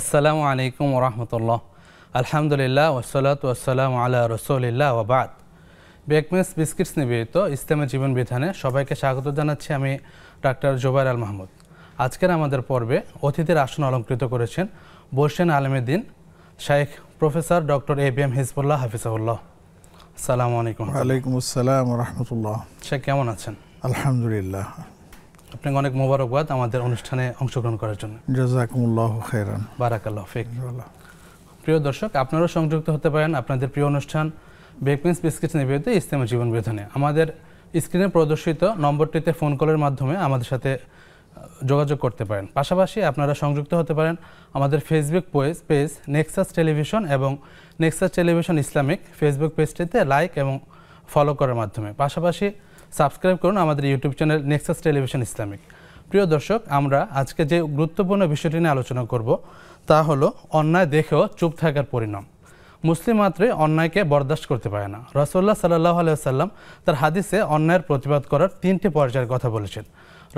আসসালামু আলাইকুম ওরহমতুল্লাহ। আলহামদুলিল্লাহ ওয়াসসালাতু ওয়াসসালামু আলা রাসূলিল্লাহ ওয়া বা'দ। বেকমেস বিস্কিটস নিবেদিত ইসলামের জীবন বিধানে সবাইকে স্বাগত জানাচ্ছি। আমি ডাক্তার জুবায়ের আল মাহমুদ। আজকের আমাদের পর্বে অতিথির আসন অলঙ্কৃত করেছেন বর্ষিয়ান আলেমের দিন শাইখ প্রফেসর ডক্টর এবিএম হিজবুল্লাহ হাফিজাহুল্লাহ। আসসালামু আলাইকুম। ওয়ালাইকুম আসসালাম ওয়া রাহমাতুল্লাহ। শেখ কেমন আছেন? আলহামদুলিল্লাহ। আপনাকে অনেক মোবারকবাদ আমাদের অনুষ্ঠানে অংশগ্রহণ করার জন্য। জাযাকুমুল্লাহু খাইরান। বারাকাল্লাহু ফিক। প্রিয় দর্শক, আপনারাও সংযুক্ত হতে পারেন আপনাদের প্রিয় অনুষ্ঠান বেকমেস বিস্কিটস নিবেদিত ইসলামের জীবন বিধানে। আমাদের স্ক্রিনে প্রদর্শিত নম্বরটিতে ফোন কলের মাধ্যমে আমাদের সাথে যোগাযোগ করতে পারেন। পাশাপাশি আপনারা সংযুক্ত হতে পারেন আমাদের ফেসবুক পেজ নেক্সাস টেলিভিশন এবং নেক্সাস টেলিভিশন ইসলামিক ফেসবুক পেজটিতে লাইক এবং ফলো করার মাধ্যমে। পাশাপাশি সাবস্ক্রাইব করুন আমাদের YouTube channel Nexus television Islamic. প্রিয় দর্শক, আমরা আজকে যে গুরুত্বপূর্ণ বিষয়টি নিয়ে আলোচনা করব তা হলো অন্যায় দেখেও চুপ থাকার পরিণাম। মুসলিম মাত্রই অন্যায়কে বরদাস্ত করতে পারে না। রাসূলুল্লাহ সাল্লাল্লাহু আলাইহি ওয়াসাল্লাম তার হাদিসে অন্যায়ের প্রতিবাদ করার 3টি পর্যায়ের কথা বলেছেন।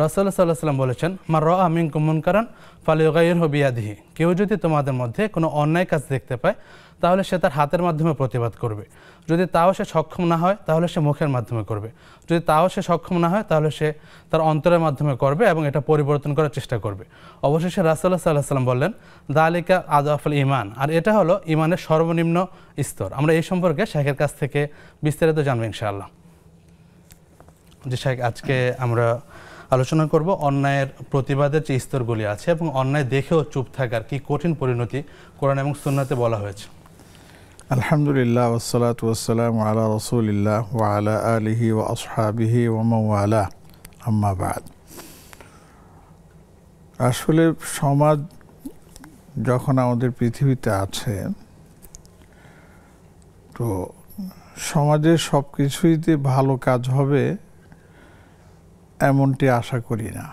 রাসূলুল্লাহ সাল্লাল্লাহু আলাইহি ওয়াসাল্লাম বলেছেন, মা রাআ মিনকুম মুনকারান ফালিয়ুগাইয়িরহু বিয়াদিহি। কেউ যদি তোমাদের মধ্যে কোনো অন্যায় কাজ দেখতে পায় তাহলে সে তার হাতের মাধ্যমে প্রতিবাদ করবে। যদি তাও সে সক্ষম না হয় তাহলে সে মুখের মাধ্যমে করবে। যদি তাও সে সক্ষম না হয় তাহলে সে তার অন্তরের মাধ্যমে করবে এবং এটা পরিবর্তন করার চেষ্টা করবে। অবশেষে রাসূলুল্লাহ সাল্লাল্লাহু আলাইহি ওয়াসাল্লাম বললেন, দালিকা আযআফুল ঈমান। আর এটা হলো ঈমানের সর্বনিম্ন স্তর। আমরা এই সম্পর্কে শাইখের কাছ থেকে বিস্তারিত জানব ইনশাআল্লাহ। যে শাইখ, আজকে আমরা আলোচনা করব অন্যায়ের প্রতিবাদের যে স্তরগুলি আছে এবং অন্যায় দেখেও চুপ থাকার কি কঠিন পরিণতি কোরআন এবং সুন্নাতে বলা হয়েছে। আলহামদুলিল্লাহ ওয়াসসালাতু ওয়াসসালামু আলা রাসূলিল্লাহ ওয়া আলা আলিহি ওয়া আসহাবিহি ওয়া মান ওয়ালা, আম্মা বা'দ। আসলে সমাজ যখন আমাদের পৃথিবীতে আছে, তো সমাজের সব কিছুইতে ভালো কাজ হবে এমনটি আশা করি না।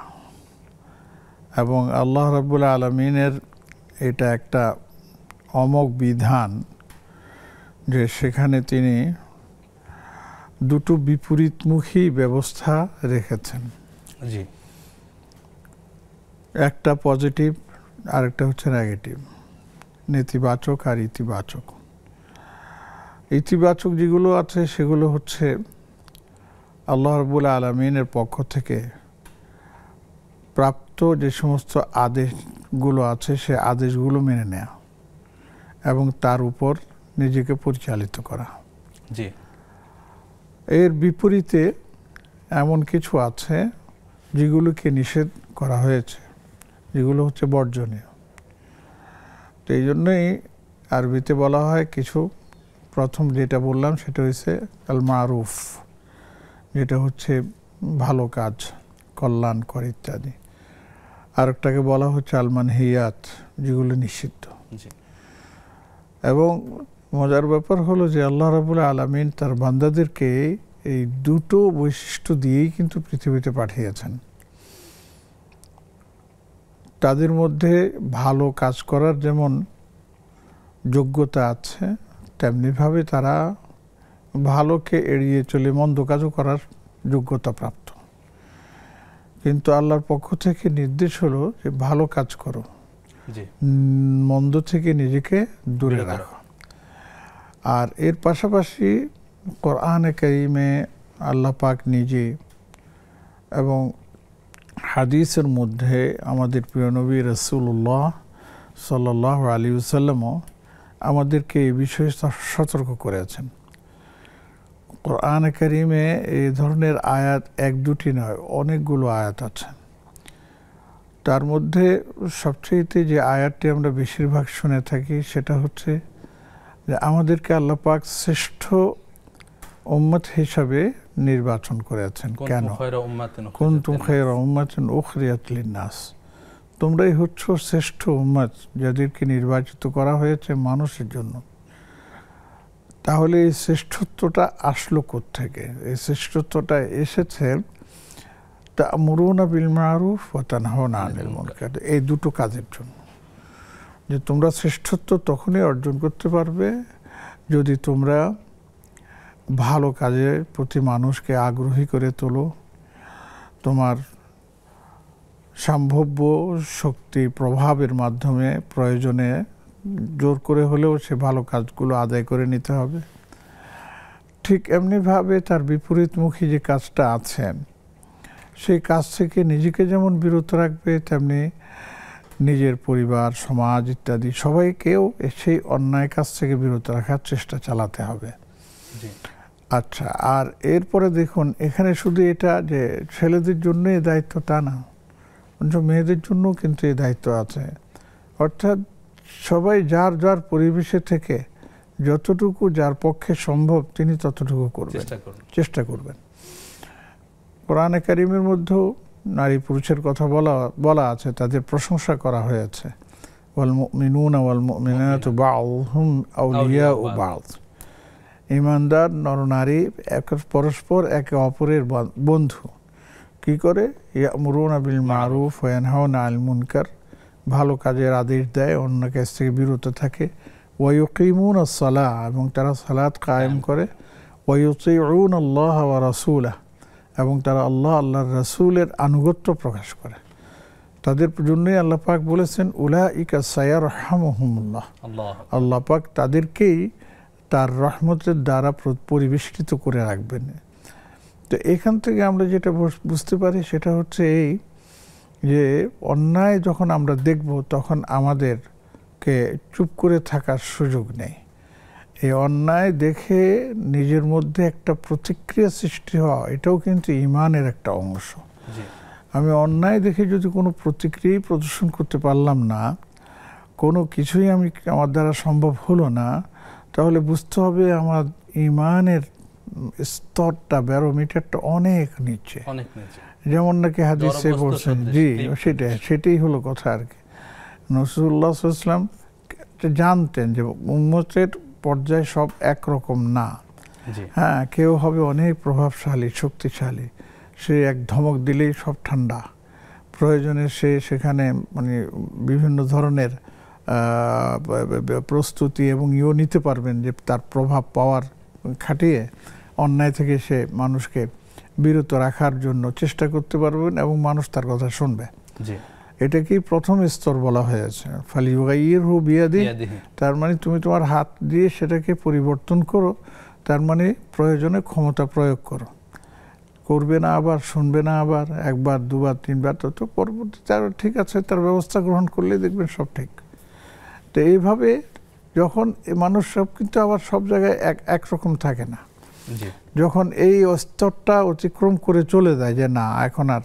এবং আল্লাহ রাব্বুল আলামিনের এটা একটা অমোঘ বিধান যে সেখানে তিনি দুটো বিপরীতমুখী ব্যবস্থা রেখেছেন। জি। একটা পজিটিভ আর একটা হচ্ছে নেগেটিভ, নেতিবাচক আর ইতিবাচক। ইতিবাচক যেগুলো আছে সেগুলো হচ্ছে আল্লাহ রাব্বুল আলামিনের পক্ষ থেকে প্রাপ্ত যে সমস্ত আদেশগুলো আছে সে আদেশগুলো মেনে নেওয়া এবং তার উপর নিজেকে পরিচালিত করা। জি। এর বিপরীতে এমন কিছু আছে যেগুলোকে নিষেধ করা হয়েছে, যেগুলো হচ্ছে বর্জনীয়। তো এই জন্যই আরবিতে বলা হয় কিছু, প্রথম যেটা বললাম সেটা হচ্ছে আল মারুফ, যেটা হচ্ছে ভালো কাজ, কল্যাণকর ইত্যাদি। আরেকটাকে বলা হচ্ছে আল মানহিয়াত, যেগুলো নিষিদ্ধ। এবং মজার ব্যাপার হলো যে আল্লাহ রাব্বুল আলামিন তার বান্দাদেরকে এই দুটো বৈশিষ্ট্য দিয়েই কিন্তু পৃথিবীতে পাঠিয়েছেন। তাদের মধ্যে ভালো কাজ করার যেমন যোগ্যতা আছে, তেমনিভাবে তারা ভালোকে এড়িয়ে চলে মন্দ কাজও করার যোগ্যতা প্রাপ্ত। কিন্তু আল্লাহর পক্ষ থেকে নির্দেশ হলো যে ভালো কাজ করো, মন্দ থেকে নিজেকে দূরে রাখো। আর এর পাশাপাশি কোরআনে কারীমে আল্লাহ পাক নিজে এবং হাদিসের মধ্যে আমাদের প্রিয় নবী রাসূলুল্লাহ সাল্লাল্লাহু আলাইহি ওয়াসাল্লামও আমাদেরকে এই বিষয়ে সতর্ক করেছেন। কোরআনে কারীমে এই ধরনের আয়াত এক দুটি নয়, অনেকগুলো আয়াত আছে। তার মধ্যে সবচেয়ে যে আয়াতটি আমরা বেশিরভাগ শুনে থাকি সেটা হচ্ছে যে আমাদেরকে আল্লাহ পাক শ্রেষ্ঠ উম্মত হিসাবে নির্বাচন করেছেন। কেন? কুনতুম খায়রা উম্মাতিন উখরিজাত লিন-নাস, তোমরাই হচ্ছ শ্রেষ্ঠ উম্মত যাদেরকে নির্বাচিত করা হয়েছে মানুষের জন্য। তাহলে এই শ্রেষ্ঠত্বটা আসলো কোত্থেকে? এই শ্রেষ্ঠত্বটা এসেছে তা'মুরুনা বিল মা'রুফ ওয়া তানহাউনা আনিল মুনকার, এই দুটো কাজের জন্য। যে তোমরা শ্রেষ্ঠত্ব তখনই অর্জন করতে পারবে যদি তোমরা ভালো কাজের প্রতি মানুষকে আগ্রহী করে তোলো, তোমার সম্ভাব্য শক্তি প্রভাবের মাধ্যমে প্রয়োজনে জোর করে হলেও সে ভালো কাজগুলো আদায় করে নিতে হবে। ঠিক এমনিভাবে তার বিপরীতমুখী যে কাজটা আছেন সেই কাজ থেকে নিজেকে যেমন বিরত রাখবে, তেমনি নিজের পরিবার, সমাজ ইত্যাদি সবাইকেও সেই অন্যায় কাজ থেকে বিরত রাখার চেষ্টা চালাতে হবে। আচ্ছা, আর এরপরে দেখুন এখানে শুধু এটা যে ছেলেদের জন্য এই দায়িত্ব তা না, মেয়েদের জন্য কিন্তু এই দায়িত্ব আছে। অর্থাৎ সবাই যার যার পরিবেশে থেকে যতটুকু যার পক্ষে সম্ভব তিনি ততটুকু করবেন, চেষ্টা করবেন। কোরআনে কারিমের মধ্যেও নারী পুরুষের কথা বলা আছে, তাদের প্রশংসা করা হয়েছে। ওয়াল মুমিনুনা ওয়াল মুমিনাতু বা'দুহুম আউলিয়াউ বা'দ। ঈমানদার নরনারী পরস্পর একে অপরের বন্ধু। কি করে? ইয়ামুরুনা বিল মারুফ ওয়া ইয়ানহাউনা আনিল মুনকার, ভালো কাজের আদেশ দেয়, অন্য কাজ থেকে বিরত থাকে। ওয়া ইউকিমুনাস সালাহ, এবং তারা সালাত কায়েম করে। ওয়া ইউতিউনা আল্লাহ ওয়া রাসূলাহ, এবং তারা আল্লাহর রাসূলের আনুগত্য প্রকাশ করে। তাদের জন্যই আল্লাহ পাক বলেছেন উলাইকা সায়ারহামুহুমুল্লাহ, আল্লাহ পাক তাদেরকেই তার রহমতের দ্বারা পরিবেষ্টিত করে রাখবেন। তো এখান থেকে আমরা যেটা বুঝতে পারি সেটা হচ্ছে এই যে অন্যায় যখন আমরা দেখব তখন আমাদেরকে চুপ করে থাকার সুযোগ নেই। এই অন্যায় দেখে নিজের মধ্যে একটা প্রতিক্রিয়া সৃষ্টি হওয়া, এটাও কিন্তু ঈমানের একটা অংশ। আমি অন্যায় দেখে যদি কোনো প্রতিক্রিয়া প্রদর্শন করতে পারলাম না, কোনো কিছুই আমার দ্বারা সম্ভব হলো না, তাহলে বুঝতে হবে আমার ঈমানের স্তরটা, ব্যারোমিটারটা অনেক নিচে। যেমন নাকি হাদিসে বলছেন, জি সেটাই হলো কথা আর কি। রাসূলুল্লাহ সাল্লাল্লাহু আলাইহি ওয়াসাল্লাম জানতেন যে উম্মতের পর্যায়ে সব একরকম না। হ্যাঁ, কেউ হবে অনেক প্রভাবশালী, শক্তিশালী, সে এক ধমক দিলেই সব ঠান্ডা। প্রয়োজনে সে সেখানে মানে বিভিন্ন ধরনের প্রস্তুতি এবং নিতে পারবেন যে তার প্রভাব পাওয়ার খাটিয়ে অন্যায় থেকে সে মানুষকে বিরত রাখার জন্য চেষ্টা করতে পারবেন এবং মানুষ তার কথা শুনবে। এটাকেই প্রথম স্তর বলা হয়েছে, ফালিয়ুগাইয়িরহু বিয়াদিহি, তার মানে তুমি তোমার হাত দিয়ে সেটাকে পরিবর্তন করো, তার মানে প্রয়োজনে ক্ষমতা প্রয়োগ করো। করবে না আবার, শুনবে না আবার, একবার দুবার তিনবার, তো পরবর্তী তার ঠিক আছে, তার ব্যবস্থা গ্রহণ করলে দেখবেন সব ঠিক। তো এইভাবে যখন মানুষ সব কিন্তু আবার সব জায়গায় একরকম থাকে না। যখন এই স্তরটা অতিক্রম করে চলে যায় যে না, এখন আর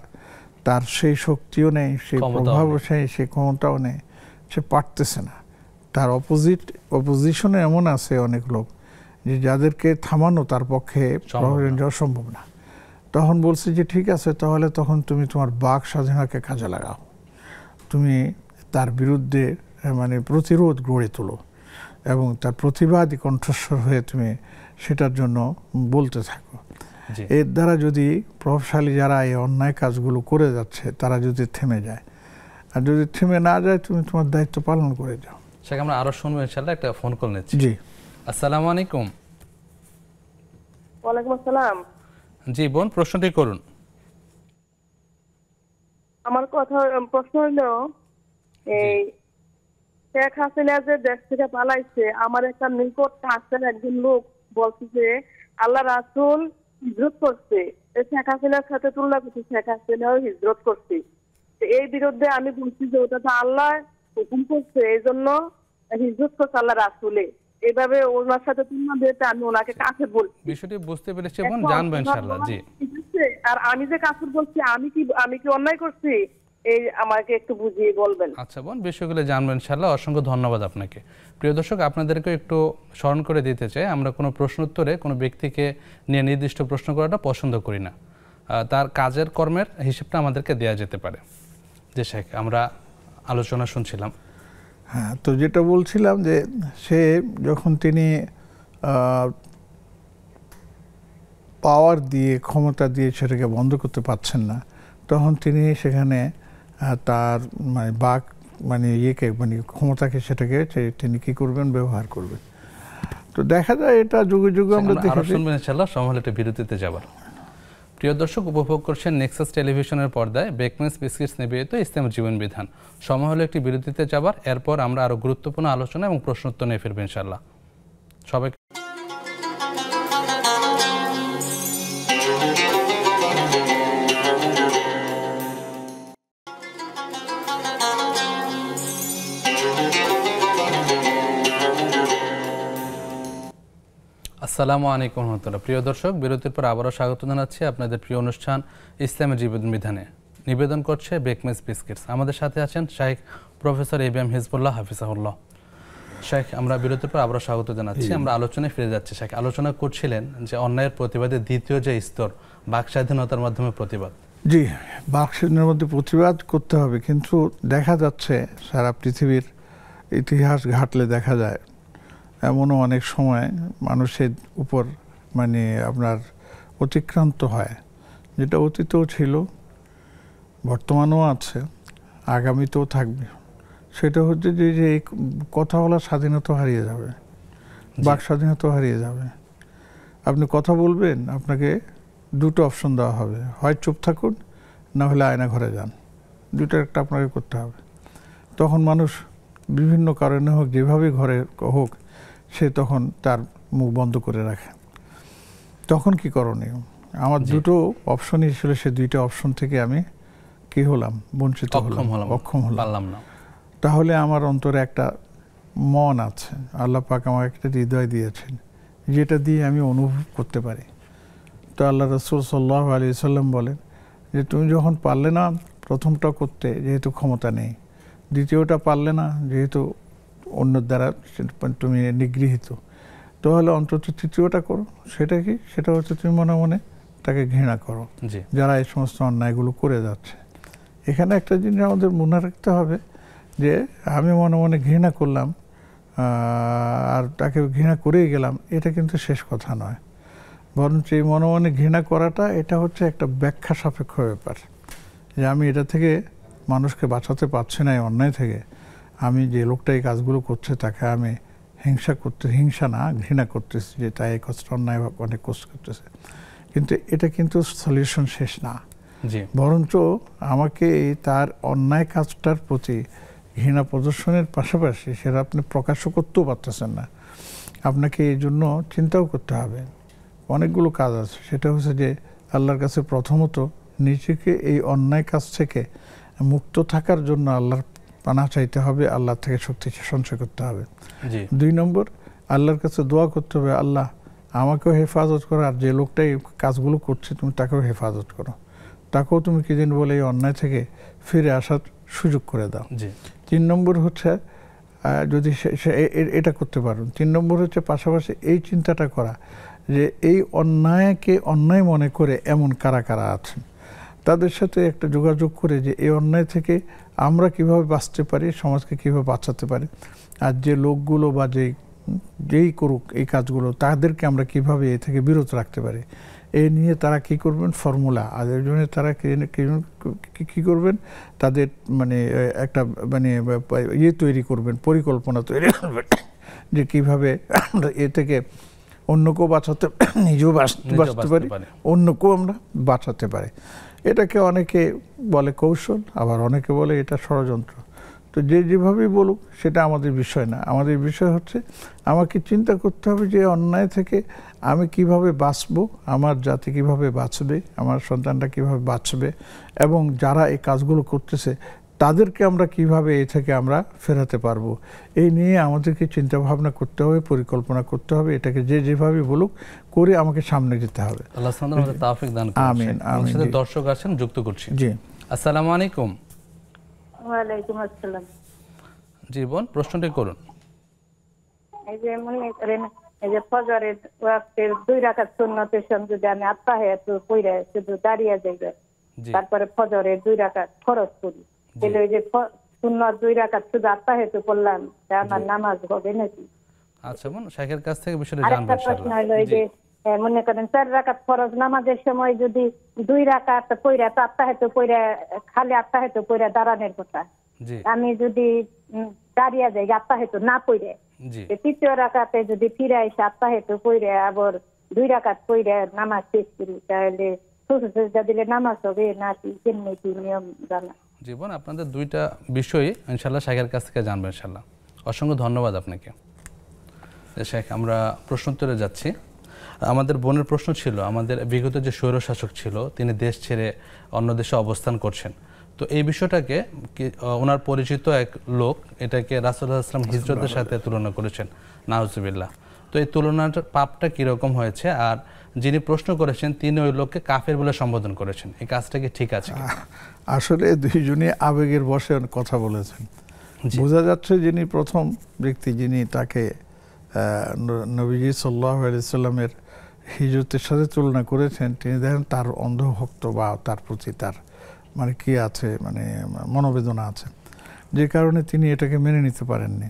তার সেই শক্তিও নেই, সেই প্রভাবও নেই, সেই ক্ষমতাও নেই, সে পারতেছে না, তার অপোজিশনে এমন আছে অনেক লোক যে যাদেরকে থামানো তার পক্ষে অসম্ভব না, তখন বলছে যে ঠিক আছে, তাহলে তখন তুমি তোমার বাক স্বাধীনতাকে কাজে লাগাও, তুমি তার বিরুদ্ধে মানে প্রতিরোধ গড়ে তোলো এবং তার প্রতিবাদী কণ্ঠস্বর হয়ে তুমি সেটার জন্য বলতে থাকো। এর দ্বারা যদি প্রভাবশালী যারা এই অন্যায় কাজগুলো করে যাচ্ছে তারা যদি থেমে যায়, আর যদি থেমে না যায় তুমি তোমার দায়িত্ব পালন করে যাও। সেটা আমরা আরো শুনবো ইনশাআল্লাহ। একটা ফোন কল নিচ্ছি। জি, আসসালামু আলাইকুম। ওয়ালাইকুম আসসালাম। জি বোন, প্রশ্নটি করুন। আমার প্রশ্ন হলো, এই শেখ হাসিনা যে দেশ থেকে পালাইছে, আমার একটা নিকট আছেন একজন লোক বলছে যে আল্লাহ রাসূল হিজরত করছে, শেখ হাসিনার সাথে তুলনা করছে, শেখ হাসিনাও হিজরত করছে। এই বিরুদ্ধে আমি বলছি যে ওটা তো আল্লাহ হুকুম করছে, এই জন্য হিজরত করছে আল্লাহ রাসূলে, এইভাবে ওনার সাথে তুলনা দিয়ে আমি ওনাকে কাফের বলছি। বিষয়টি বুঝতে পেরেছি বোন, জানবো ইনশাআল্লাহ। জি, আর আমি যে কাফের বলছি, আমি কি অন্যায় করছি, এই আমাকে একটু বুঝিয়ে বলবেন। আচ্ছা বোন, বিষয়গুলো জানবো ইনশাআল্লাহ। অসংখ্য ধন্যবাদ আপনাকে। প্রিয় দর্শক, আপনাদেরকে একটু স্মরণ করে দিতে চাই, আমরা কোনো প্রশ্ন উত্তরে কোনো ব্যক্তিকে নিয়ে নির্দিষ্ট প্রশ্ন করাটা পছন্দ করি না। তার কাজের কর্মের হিসেবটা আমাদেরকে দেয়া যেতে পারে। যে শেখ, আমরা আলোচনা শুনছিলাম। হ্যাঁ, তো যেটা বলছিলাম যে সে যখন তিনি পাওয়ার দিয়ে, ক্ষমতা দিয়ে সেটাকে বন্ধ করতে পারছেন না, তখন তিনি সেখানে তার মানে বাক মানে ক্ষমতাকে সেটাকে তিনি কি করবেন, ব্যবহার করবেন। তো দেখা যায় এটা যুগে যুগে আমরা দেখেছি। ইনশাআল্লাহ সময় হলে একটা বিরতিতে যাবার। প্রিয় দর্শক, উপভোগ করছেন নেক্সাস টেলিভিশনের পর্দায় বেকম্যানস বিস্কিটস নিবেদিত ইসলামী জীবন বিধান। সময় হলো একটি বিরতিতে যাবার, এরপর আমরা আরো গুরুত্বপূর্ণ আলোচনা এবং প্রশ্নোত্তর নিয়ে ফিরবো ইনশাআল্লাহ। সবাই আসসালামু আলাইকুম রহমতুল্লাহ। প্রিয় দর্শক, বিরতির পর আবারও স্বাগত জানাচ্ছি আপনাদের প্রিয় অনুষ্ঠান ইসলামী জীবন বিধানে। নিবেদন করছে বেকম্যানস বিস্কিটস। আমাদের সাথে আছেন শাইখ প্রফেসর এবিএম হিজবুল্লাহ হাফিজাহুল্লাহ। শাইখ, আমরা বিরতির পর আবারও স্বাগত জানাচ্ছি। আমরা আলোচনায় ফিরে যাচ্ছি। শাইখ, আলোচনা করছিলেন যে অন্যায়ের প্রতিবাদের দ্বিতীয় যে স্তর, বাক স্বাধীনতার মাধ্যমে প্রতিবাদ। জি, বাক স্বাধীনতার মধ্যে প্রতিবাদ করতে হবে, কিন্তু দেখা যাচ্ছে সারা পৃথিবীর ইতিহাস ঘাটলে দেখা যায় এমনও অনেক সময় মানুষের উপর মানে আপনার অতিক্রান্ত হয়, যেটা অতীতেও ছিল, বর্তমানেও আছে, আগামীতেও থাকবে। সেটা হচ্ছে যে এই কথা বলার স্বাধীনতা হারিয়ে যাবে, বাক স্বাধীনতা হারিয়ে যাবে। আপনি কথা বলবেন, আপনাকে দুটো অপশন দেওয়া হবে, হয় চুপ থাকুন, না হলে আয়না ঘরে যান, দুটোর একটা আপনাকে করতে হবে। তখন মানুষ বিভিন্ন কারণে হোক, যেভাবে ঘরে হোক, সে তখন তার মুখ বন্ধ করে রাখে। তখন কি করণীয়? আমার দুটো অপশনই ছিল, সে দুইটা অপশন থেকে আমি কি হলাম? বঞ্চিত হলাম, অক্ষম হলাম। তাহলে আমার অন্তরে একটা মন আছে, আল্লাহ পাক আমাকে একটা হৃদয় দিয়েছেন, যেটা দিয়ে আমি অনুভব করতে পারি। তো আল্লাহ রাসূল সাল্লাল্লাহু আলাইহি সাল্লাম বলেন যে তুমি যখন পারলে না প্রথমটা করতে, যেহেতু ক্ষমতা নেই, দ্বিতীয়টা পারলে না যেহেতু অন্যের দ্বারা তুমি নিগৃহীত, তাহলে অন্তত তৃতীয়টা করো। সেটা কি? সেটা হচ্ছে তুমি মনে মনে তাকে ঘৃণা করো, যারা এই সমস্ত অন্যায়গুলো করে যাচ্ছে। এখানে একটা জিনিস আমাদের মনে রাখতে হবে যে আমি মনে মনে ঘৃণা করলাম আর তাকে ঘৃণা করেই গেলাম, এটা কিন্তু শেষ কথা নয়। বরঞ্চ এই মনে মনে ঘৃণা করাটা, এটা হচ্ছে একটা ব্যাখ্যা সাপেক্ষ ব্যাপার, যে আমি এটা থেকে মানুষকে বাঁচাতে পারছি না, এই অন্যায় থেকে। আমি যে লোকটা এই কাজগুলো করছে তাকে আমি হিংসা না ঘৃণা করতেছি, যে তাই এই কষ্ট অন্যায় অনেক কষ্ট করতেছে। কিন্তু এটা কিন্তু সলিউশন শেষ না, বরঞ্চ আমাকে তার অন্যায় কাজটার প্রতি ঘৃণা প্রদর্শনের পাশাপাশি সেটা আপনি প্রকাশ করতেও পারতেছেন না, আপনাকে এই জন্য চিন্তাও করতে হবে। অনেকগুলো কাজ আছে, সেটা হচ্ছে যে আল্লাহর কাছে প্রথমত নিজেকে এই অন্যায় কাজ থেকে মুক্ত থাকার জন্য আল্লাহর পানা চাইতে হবে, আল্লাহর থেকে শক্তি সঞ্চয় করতে হবে। 2 নম্বর, আল্লাহর কাছে দোয়া করতে হবে, আল্লাহ আমাকেও হেফাজত করো, আর যে লোকটা এই কাজগুলো করছে তুমি তাকেও হেফাজত করো, তাকেও তুমি কি দিন বলে এই অন্যায় থেকে ফিরে আসার সুযোগ করে দাও। 3 নম্বর হচ্ছে যদি এটা করতে পারুন, 3 নম্বর হচ্ছে পাশাপাশি এই চিন্তাটা করা যে এই অন্যায়কে অন্যায় মনে করে এমন কারা কারা আছেন, তাদের সাথে একটা যোগাযোগ করে যে এই অন্যায় থেকে আমরা কিভাবে বাঁচতে পারি, সমাজকে কিভাবে বাঁচাতে পারি, আর যে লোকগুলো বা যেই করুক এই কাজগুলো, তাদেরকে আমরা কিভাবে এ থেকে বিরত রাখতে পারি, এই নিয়ে তারা কি করবেন ফর্মুলা, আর এর জন্য তারা কী করবেন, তাদের মানে একটা মানে তৈরি করবেন, পরিকল্পনা তৈরি করবেন যে কিভাবে আমরা এ থেকে অন্যকেও বাঁচাতে, নিজেও বাঁচতে পারি, অন্যকেও আমরা বাঁচাতে পারি। এটাকে অনেকে বলে কৌশল, আবার অনেকে বলে এটা ষড়যন্ত্র। তো যেভাবেই বলুক সেটা আমাদের বিষয় না। আমাদের বিষয় হচ্ছে আমাকে চিন্তা করতে হবে যে অন্যায় থেকে আমি কিভাবে বাঁচবো, আমার জাতি কিভাবে বাঁচবে, আমার সন্তানটা কিভাবে বাঁচবে, এবং যারা এই কাজগুলো করতেছে তাদেরকে আমরা কিভাবে এই থেকে আমরা ফেরাতে পারবো, এই নিয়ে আমাদেরকে চিন্তা ভাবনা করতে হবে, পরিকল্পনা করতে হবে। এটাকে যেভাবে বলুক করে আমাকে সামনে যেতে হবে। আল্লাহ সুবহানাহু ওয়া তাআলা তৌফিক দান করুন। আমিন আমিন। আমাদের দর্শক আছেন, যুক্ত করছি। জি, আসসালামু আলাইকুম। ওয়া আলাইকুম আসসালাম। জি বোন, প্রশ্নটি করুন। এই যে মনে করেন এই যে ফজরের ওয়াক্তের 2 রাকাত সুন্নতের সঙ্গে যদি আমি আত্তাহিয়াত পড়ে শুধু দাঁড়িয়ে যাই, তারপরে ফজরের 2 রাকাত ফরজ করি, তাহলে ওই যে সুন্নত 2 রাকাত শুধু আত্তাহিয়াত পড়লাম, তা আমার নামাজ হবে নাকি? আচ্ছা বোন, শাইখের কাছ থেকে বিষয়টা জানবো ইনশাআল্লাহ। প্রশ্ন হলো এই যে মনে করেন 4 রাকাত ফরজ নামাজের সময় যদি 2 রাকাত পড়ে আত্তাহিয়াত পড়ে খালি আত্তাহিয়াত পড়ে দাঁড়ানোর কথা, আমি যদি দাঁড়িয়ে যাই আত্তাহিয়াত না পড়ে, তৃতীয় রাকাতে যদি ফিরে এসে আত্তাহিয়াত পড়ে আবার 2 রাকাত পড়ে নামাজ শেষ করি, তাহলে সেজদা দিলে নামাজ হবে না কি কেমনে কি নিয়ম জানা? জীবন আপনাদের দুইটা বিষয়ই ইনশাল্লাহ শেখের কাছ থেকে জানবেন ইনশাল্লাহ। অসংখ্য ধন্যবাদ আপনাকে। শেখ, আমরা প্রশ্ন উত্তরে যাচ্ছি। আমাদের বোনের প্রশ্ন ছিল, আমাদের বিগত যে স্বৈরশাসক ছিল তিনি দেশ ছেড়ে অন্য দেশে অবস্থান করছেন, তো এই বিষয়টাকে ওনার পরিচিত এক লোক এটাকে রাসূলুল্লাহ সাল্লাল্লাহু আলাইহি ওয়াসাল্লাম হিজরতের সাথে তুলনা করেছেন, নাউজুবিল্লাহ। তো এই তুলনার পাপটা কীরকম হয়েছে, আর যিনি প্রশ্ন করেছেন তিনি ওই লোককে কাফের বলে সম্বোধন করেছেন, এই কাজটা কি ঠিক আছে? আসলে দুইজনই আবেগের বশে কথা বলেছেন। বোঝা যাচ্ছে যিনি প্রথম ব্যক্তি যিনি তাকে নবীজি সাল্লাল্লাহু আলাইহি ওয়াসাল্লামের হিজরতের সাথে তুলনা করেছেন, তিনি দেখেন তার অন্ধভক্ত বা তার প্রতি তার মানে কি আছে, মানে মনোবেদনা আছে, যে কারণে তিনি এটাকে মেনে নিতে পারেননি।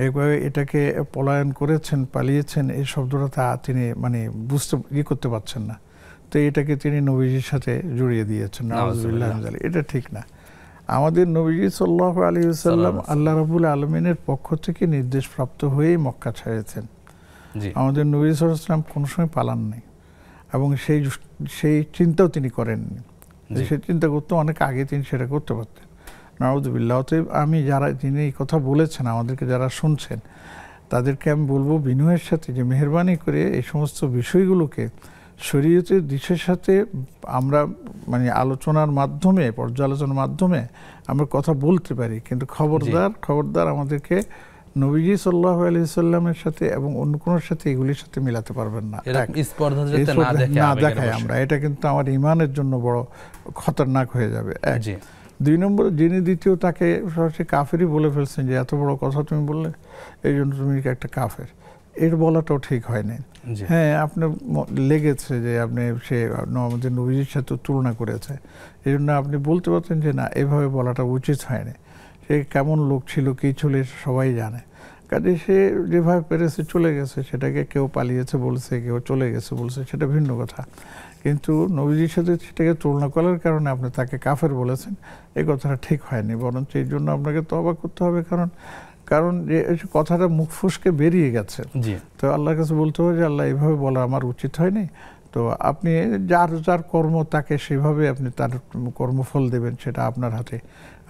এইভাবে এটাকে পলায়ন করেছেন, পালিয়েছেন, এই শব্দটা তিনি মানে করতে পারছেন না। তো এটাকে তিনি নবীজির সাথে জড়িয়ে দিয়েছেন। নাউজুবিল্লাহ। এটা ঠিক না। আমাদের নবীজি সাল্লাল্লাহু আলাইহি ওয়াসাল্লাম আল্লাহ রাব্বুল আলামিনের পক্ষ থেকে নির্দেশপ্রাপ্ত হয়েই মক্কা ছেড়েছেন। আমাদের নবী সাল্লাল্লাহু আলাইহি ওয়াসাল্লাম কোনো সময় পালান নাই, এবং সেই চিন্তাও তিনি করেননি। সে চিন্তা করতে অনেক আগে তিনি সেটা করতে পারতেন। নাউজুবিল্লাহ। অতএব আমি যিনি এই কথা বলেছেন, আমাদেরকে যারা শুনছেন তাদেরকে আমি বলবো বিনয়ের সাথে যে মেহেরবানি করে এই সমস্ত বিষয়গুলোকে শরীয়তের দিশের সাথে আমরা মানে আলোচনার মাধ্যমে, পর্যালোচনার মাধ্যমে আমরা কথা বলতে পারি, কিন্তু খবরদার আমাদেরকে নবীজি সাল্লাল্লাহু আলাইহি ওয়াসাল্লামের সাথে এবং অন্য কোনোর সাথে এগুলির সাথে মিলাতে পারবেন না। না দেখায় আমরা, এটা কিন্তু আমার ইমানের জন্য বড় খতরনাক হয়ে যাবে। এক। দুই নম্বর, যিনি দ্বিতীয় তাকে সরাসরি কাফেরই বলে ফেলছেন যে এত বড় কথা তুমি বললে, এই জন্য তুমি একটা কাফের, এর বলাটাও ঠিক হয়নি। হ্যাঁ, আপনার লেগেছে যে আপনি আমাদের নবীজির সাথে তুলনা করেছে, এই জন্য আপনি বলতে পারতেন যে না, এভাবে বলাটা উচিত হয়নি। সে কেমন লোক ছিল, কী ছিল, সবাই জানে। কাজে সে যেভাবে পেরেছে চলে গেছে, সেটাকে কেউ পালিয়েছে বলছে, কেউ চলে গেছে বলছে, সেটা ভিন্ন কথা। কিন্তু নবীজির সাথে সেটাকে তুলনা করার কারণে আপনি তাকে কাফের বলেছেন, এই কথাটা ঠিক হয়নি। বরঞ্চ এই জন্য আপনাকে তওবা করতে হবে, কারণ যে কথাটা মুখ ফুসকে বেরিয়ে গেছে। তো আল্লাহর কাছে বলতে হবে যে আল্লাহ, এইভাবে বলা আমার উচিত হয়নি। তো আপনি যার কর্ম তাকে সেভাবে আপনি তার কর্মফল দেবেন, সেটা আপনার হাতে।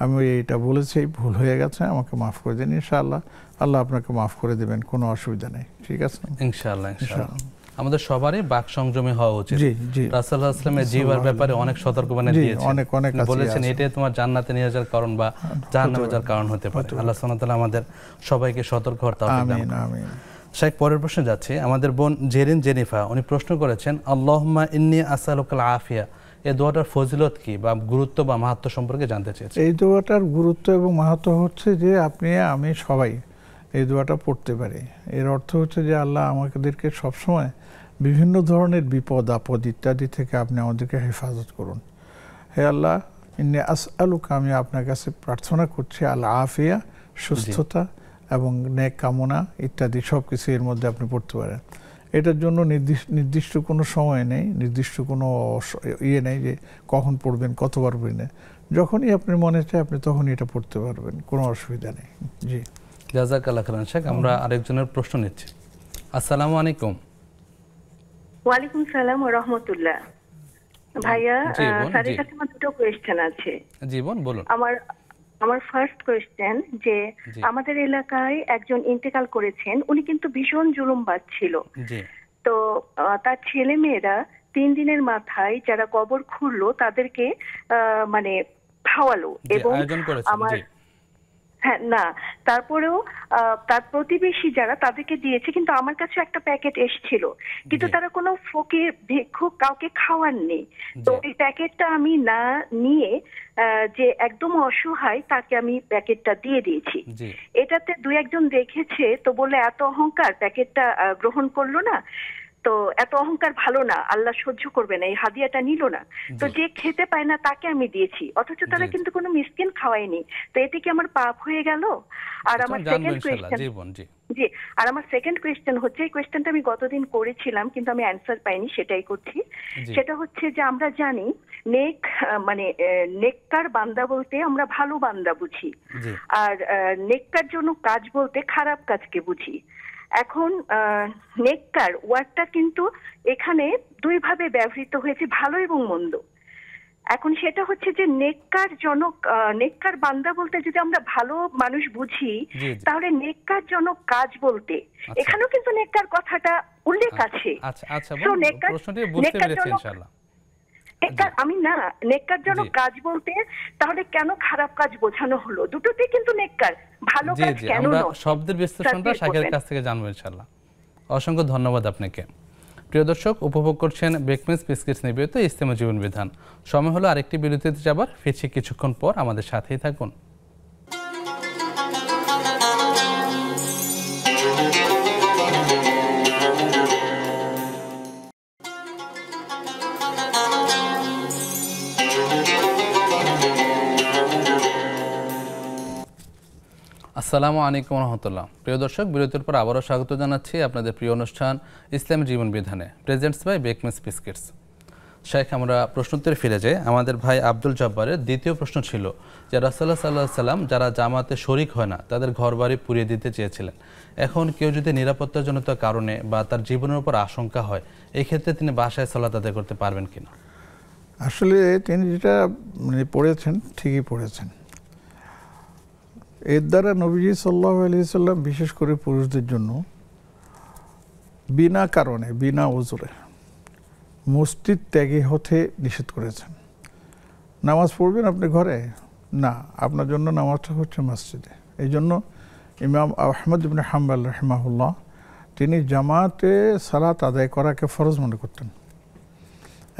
আমি এইটা বলেছি, ভুল হয়ে গেছে, আমাকে মাফ করে দিন। ইনশাআল্লাহ আল্লাহ আপনাকে মাফ করে দেবেন, কোনো অসুবিধা নেই। ঠিক আছে? ইনশাআল্লাহ। আমাদের সবারই বাক সংযমী হওয়া উচিত। রাসূলুল্লাহ সাল্লাল্লাহু আলাইহি ওয়াসাল্লামের জিহ্বার ব্যাপারে অনেক সতর্কবাণী দিয়েছেন, অনেক বলেছেন এটাই তোমার জান্নাতে নিয়ে যাওয়ার কারণ বা জাহান্নামে যাওয়ার কারণ হতে পারে। আল্লাহ সুবহানাহু ওয়া তাআলা আমাদের সবাইকে সতর্ক হওয়ার তৌফিক দান করুন। আমিন। শেখ, পরের প্রশ্নে যাচ্ছে। আমাদের বোন জেনিফা উনি প্রশ্ন করেছেন, আল্লাহুম্মা ইন্নী আসআলুকাল আফিয়া, এই দোয়াটার ফজিলত কি বা গুরুত্ব বা মাহাত্ম্য সম্পর্কে জানতে চেয়েছি। এই দোয়াটার গুরুত্ব এবং মাহাত্ম্য হচ্ছে যে আমি সবাই এই দোয়াটা পড়তে পারি। এর অর্থ হচ্ছে যে আল্লাহ আমাদেরকে সবসময় বিভিন্ন ধরনের বিপদ আপদ ইত্যাদি থেকে আপনি আমাদেরকে হেফাজত করুন। হে আল্লাহ, ইন্নী আসআলুকা, আমি আপনার কাছে প্রার্থনা করছি আল আফিয়া, সুস্থতা এবং নেক কামনা ইত্যাদি সব কিছু এর মধ্যে আপনি পড়তে পারেন। এটার জন্য নির্দিষ্ট কোনো সময় নেই, নির্দিষ্ট কোনো নেই যে কখন পড়বেন, কতবার পড়বেন। যখনই আপনার মনে চায় আপনি তখনই এটা পড়তে পারবেন, কোনো অসুবিধা নেই। জি, জাযাকাল্লাহ খাইরান। শেখ, আমরা আরেকজনের প্রশ্ন নিচ্ছি। আসসালামু আলাইকুম। ওয়ালাইকুম সালাম ওয়া রাহমাতুল্লাহ। ভাইয়া, স্যারের কাছে আমার দুটো কোয়েশ্চেন আছে। জি বোন, বলুন। আমার ফার্স্ট কোয়েশ্চেন যে আমাদের এলাকায় একজন ইন্তেকাল করেছেন, উনি কিন্তু ভীষণ জুলুমবাজ ছিল। তো তার ছেলে মেয়েরা 3 দিনের মাথায় যারা কবর খুঁড়লো তাদেরকে মানে খাওয়ালো, এবং আমার হ্যাঁ না, তারপরেও তার প্রতিবেশী যারা তাদেরকে দিয়েছে, কিন্তু আমার কাছে একটা প্যাকেট এসেছিল, কিন্তু তারা কোনো ফকির ভিক্ষুক কাউকে খাওয়াননি। তো এই প্যাকেটটা আমি না নিয়ে যে একদম অসহায় তাকে আমি প্যাকেটটা দিয়ে দিয়েছি। এটাতে 2-1 জন দেখেছে, তো বললে এত অহংকার, প্যাকেটটা গ্রহণ করলো না। তো এত অহংকার ভালো না, আল্লাহ সহ্য করবে না, এই হাদিয়াটা নিল না। তো যে খেতে পায় না তাকে আমি দিয়েছি, অথচ তারা কিন্তু কোনো মিসকিন খাওয়ায়নি। তো এতে কি আমার পাপ হয়ে গেল? আর আমার সেকেন্ড কোয়েশ্চেন হচ্ছে, এই কোয়েশ্চেনটা আমি গতদিন করেছিলাম কিন্তু আমি অ্যান্সার পাইনি, সেটাই করছি। সেটা হচ্ছে যে আমরা জানি নেককার বান্দা বলতে আমরা ভালো বান্দা বুঝি, আর নেককার জন্য কাজ বলতে খারাপ কাজকে বুঝি। এখন নেককার ওয়ার্ডটা কিন্তু এখানে দুই ভাবে ব্যবহৃত হয়েছে, ভালো এবং মন্দ। এখন সেটা হচ্ছে যে নেককার জনক, নেককার বান্দা বলতে যদি আমরা ভালো মানুষ বুঝি, তাহলে নেককার জনক কাজ বলতে এখানেও কিন্তু নেককার কথাটা উল্লেখ আছে। আমি না নেককার জনক কাজ বলতে তাহলে কেন খারাপ কাজ বোঝানো হলো? দুটোতে কিন্তু নেককার, ভালো কাজ কেন নয়? শব্দের বিশ্লেষণটা শাকের কাছ থেকে জানবো ইনশাআল্লাহ। অসংখ্য ধন্যবাদ আপনাকে। প্রিয় দর্শক, উপভোগ করছেন বেকমেন্স বিস্কিটস নিবেদিত ইসলামী জীবন বিধান। সময় হলো আরেকটি বিরতিতে যাবার, ফিরছি কিছুক্ষণ পর, আমাদের সাথেই থাকুন। আসসালামু আলাইকুম রহমতুল্লাহ। প্রিয় দর্শক, বিরতির পর আবারও স্বাগত জানাচ্ছি আপনাদের প্রিয় অনুষ্ঠান ইসলামী জীবন বিধানে, প্রেজেন্টস বাই বেকমেন্স বিস্কিটস। শেখ, আমরা প্রশ্নোত্তরে ফিরে যাই। আমাদের ভাই আব্দুল জব্বারের দ্বিতীয় প্রশ্ন ছিল যে রাসূলুল্লাহ সাল্লাল্লাহু আলাইহি সাল্লাম যারা জামাতে শরিক হয় না তাদের ঘরবাড়ি পুড়িয়ে দিতে চেয়েছিলেন। এখন কেউ যদি নিরাপত্তাজনিত কারণে বা তার জীবনের উপর আশঙ্কা হয়, এই ক্ষেত্রে তিনি বাসায় সালাত আদায় করতে পারবেন কিনা? আসলে তিনি যেটা পড়েছেন ঠিকই পড়েছেন। এর দ্বারা নবীজি সাল্লাল্লাহু আলাইহি সাল্লাম বিশেষ করে পুরুষদের জন্য বিনা কারণে, বিনা ওজরে মসজিদ ত্যাগী হতে নিষেধ করেছেন। নামাজ পড়বেন আপনি ঘরে? না, আপনার জন্য নামাজটা হচ্ছে মসজিদে। এই জন্য ইমাম আহমদ ইবনে হাম্বল রাহিমাহুল্লাহ তিনি জামাতে সালাত আদায় করাকে ফরজ মনে করতেন,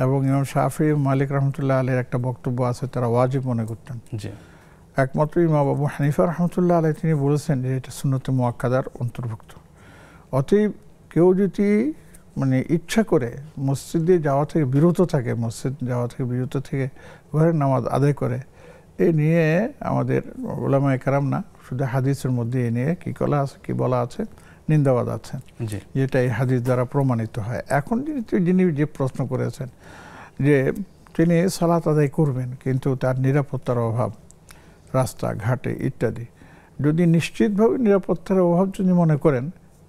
এবং ইমাম শাফি, মালিক রহমতুল্লাহ আলাইহির একটা বক্তব্য আছে তারা ওয়াজিব মনে করতেন। একমাত্র ইমাম আবু হানিফা রহমতুল্লাহ আলাইহি তিনি বলেছেন যে এটা সুন্নতে মুআক্কাদার অন্তর্ভুক্ত। অতএব কেউ যদি ইচ্ছা করে মসজিদে যাওয়া থেকে বিরত থাকে, মসজিদ যাওয়া থেকে বিরত থেকে ঘরের নামাজ আদায় করে, এ নিয়ে আমাদের উলামায়ে কেরাম না শুধু হাদিসের মধ্যে এ নিয়ে কি বলা আছে, নিন্দাবাদ আছে, যেটা এই হাদিস দ্বারা প্রমাণিত হয়। এখন যিনি যে প্রশ্ন করেছেন যে তিনি সালাত আদায় করবেন কিন্তু তার নিরাপত্তার অভাব, রাস্তাঘাটে ইত্যাদি, যদি নিশ্চিতভাবে নিরাপত্তার অভাব যদি মনে করেন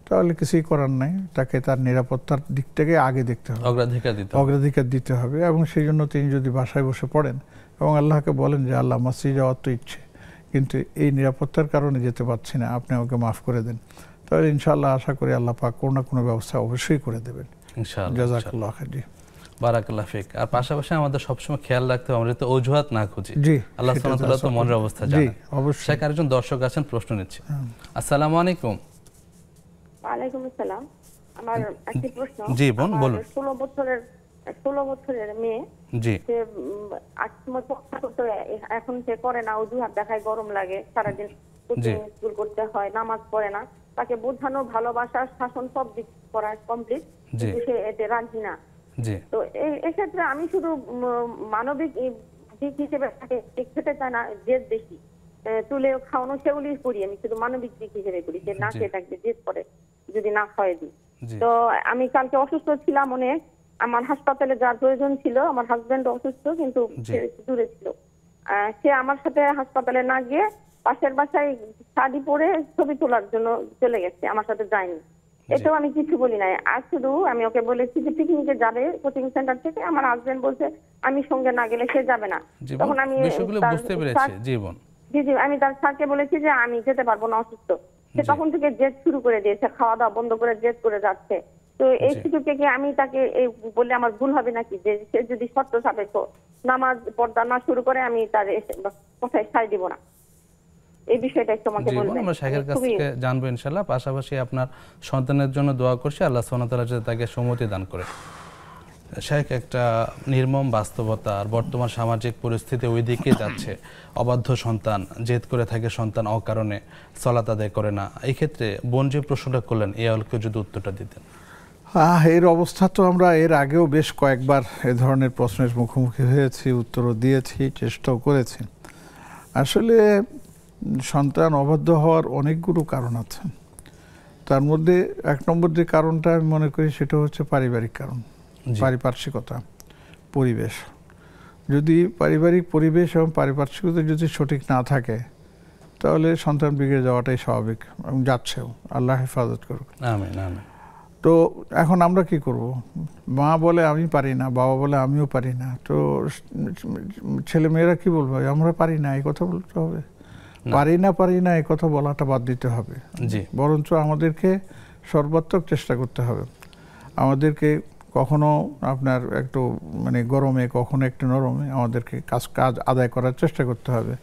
তাহলে কিছুই করার নাই, তাকে তার নিরাপত্তার দিকটাকে আগে দেখতে হবে, অগ্রাধিকার দিতে হবে। এবং সেই জন্য তিনি যদি বাসায় বসে পড়েন এবং আল্লাহকে বলেন যে আল্লাহ মসজিদে যাওয়ার তো ইচ্ছে, কিন্তু এই নিরাপত্তার কারণে যেতে পারছি না, আপনি আমাকে মাফ করে দেন, তাহলে ইনশাআল্লাহ আশা করি আল্লাহ পাক কোনো না কোনো ব্যবস্থা অবশ্যই করে দেবেন ইনশাআল্লাহ। জাযাকাল্লাহু খাইর। বারাকাল্লাহু ফিক। আর পাশাপাশি আমাদের সবসময় খেয়াল রাখতে হবে আমরা তো অজুহাত না খুঁজি। আল্লাহ সুবহানাহু ওয়া তাআলা তো মনের অবস্থা জানেন। অবশ্যই। শেখ, আরেকজন দর্শক আছেন, প্রশ্ন নিচ্ছি। আসসালামু আলাইকুম। ওয়ালাইকুম আসসালাম। আমার একটা প্রশ্ন। জি বোন, বলুন। 16 বছরের মেয়ে, জি, সে এখন সে করে না, অজুহাত দেখায়, গরম লাগে, সারাদিন স্কুল করতে হয়, নামাজ পড়ে না, তাকে বোঝানো, ভালোবাসা, শাসন সব দিক করা কমপ্লিট, কিন্তু সে এতে রাজি না। তো এক্ষেত্রে আমি শুধু মানবিক দিক হিসেবে তাকে খেতে চাই না, জেদ বেশি, তুলে খাওয়ানো সেগুলি করি, আমি শুধু মানবিক দিক হিসেবে করি, সে না খেয়ে থাকবে, জেদ করে যদি না খাওয়াই দিই। তো আমি কালকে অসুস্থ ছিলাম অনেক, আমার হাসপাতালে যাওয়ার প্রয়োজন ছিল, আমার হাজবেন্ড অসুস্থ কিন্তু দূরে ছিল, সে আমার সাথে হাসপাতালে না গিয়ে পাশের বাসায় শাড়ি পরে ছবি তোলার জন্য চলে গেছে, আমার সাথে যায়নি। এটাও আমি কিছু বলি নাই। আর শুধু আমি ওকে বলেছি যে পিকনিকে যাবে কোচিং সেন্টার থেকে, আমার হাজবেন্ড বলছে আমি সঙ্গে না গেলে সে যাবে না। তখন আমি আমি তার স্যারকে বলেছি যে আমি যেতে পারবো না, অসুস্থ। সে তখন থেকে জেদ শুরু করে দিয়েছে, খাওয়া দাওয়া বন্ধ করে জেদ করে যাচ্ছে। তো এই সুযোগে আমি তাকে এই বললে আমার ভুল হবে নাকি, যে সে যদি শর্ত সাপেক্ষ নামাজ পর্দা না শুরু করে আমি তার কথায় সায় দিব না। এই বিষয়টা তোমাকে বলবো, আমরা শেখের কাছ থেকে জানবো ইনশাআল্লাহ। পাশাপাশি আপনার সন্তানের জন্য দোয়া করছি, আল্লাহ সুবহানাহু ওয়া তাআলা যাতে তাকে সম্মতি দান করে। শেখ, একটা নির্মম বাস্তবতা আর বর্তমান সামাজিক পরিস্থিতি ওই দিকে যাচ্ছে, অবাধ্য সন্তান, জেদ করে থাকে সন্তান, অকারণে সালাত আদায় করে না। এই ক্ষেত্রে বোন যে প্রশ্নটা করলেন, এই আলোকে যদি উত্তরটা দিতেন। এর অবস্থা তো আমরা এর আগেও বেশ কয়েকবার এ ধরনের প্রশ্নের মুখোমুখি হয়েছি, উত্তরও দিয়েছি, চেষ্টাও করেছি। আসলে সন্তান অবাধ্য হওয়ার অনেকগুলো কারণ আছে, তার মধ্যে এক নম্বর যে কারণটা আমি মনে করি সেটা হচ্ছে পারিবারিক কারণ, পারিপার্শ্বিকতা, পরিবেশ। যদি পারিবারিক পরিবেশ এবং পারিপার্শ্বিকতা যদি সঠিক না থাকে তাহলে সন্তান বিগড়ে যাওয়াটাই স্বাভাবিক এবং যাচ্ছেও। আল্লাহ হেফাজত করুক। আমিন আমিন। তো এখন আমরা কি করব? মা বলে আমি পারি না, বাবা বলে আমিও পারি না, তো ছেলে মেয়েরা কি বলবে? আমরা পারি না এই কথা বলতে হবে? পারি না এই কথা বলাটা বাদ দিতে হবে। বরঞ্চ আমাদেরকে সর্বাত্মক চেষ্টা করতে হবে। আমাদেরকে কখনো আপনার একটু মানে গরমে, কখনো একটু নরমে আমাদেরকে কাজ আদায় করার চেষ্টা করতে হবে।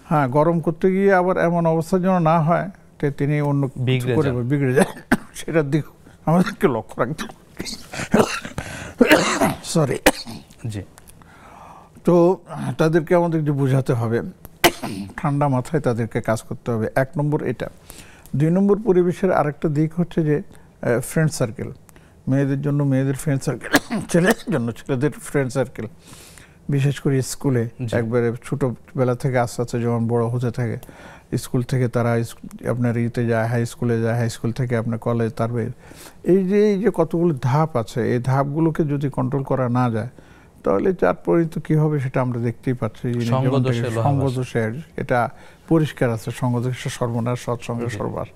হ্যাঁ, গরম করতে গিয়ে আবার এমন অবস্থা যেন না হয় যে তিনি অন্য বিগড়ে যায়, সেটার দিকে আমাদেরকে লক্ষ্য রাখতে হবে। সরি। জি। তো তাদেরকে আমাদেরকে বোঝাতে হবে, ঠান্ডা মাথায় তাদেরকে কাজ করতে হবে। 1 নম্বর এটা। 2 নম্বর, পরিবেশের আরেকটা দিক হচ্ছে যে ফ্রেন্ড সার্কেল। মেয়েদের জন্য মেয়েদের ফ্রেন্ড সার্কেল, ছেলেদের জন্য ছেলেদের ফ্রেন্ড সার্কেল। বিশেষ করে স্কুলে একবারে ছোটোবেলা থেকে আস্তে আস্তে যখন বড় হতে থাকে, স্কুল থেকে তারা আপনার ইতে যায়, হাই স্কুলে যায়, হাই স্কুল থেকে আপনার কলেজ, তারপরে এই যে কতগুলো ধাপ আছে, এই ধাপগুলোকে যদি কন্ট্রোল করা না যায় তাহলে যার পরিণত কী হবে সেটা আমরা দেখতেই পাচ্ছি। সঙ্গদোষের এটা পরিষ্কার আছে, সঙ্গদোষের সর্বনাশ, সৎসঙ্গের সর্বনাশ।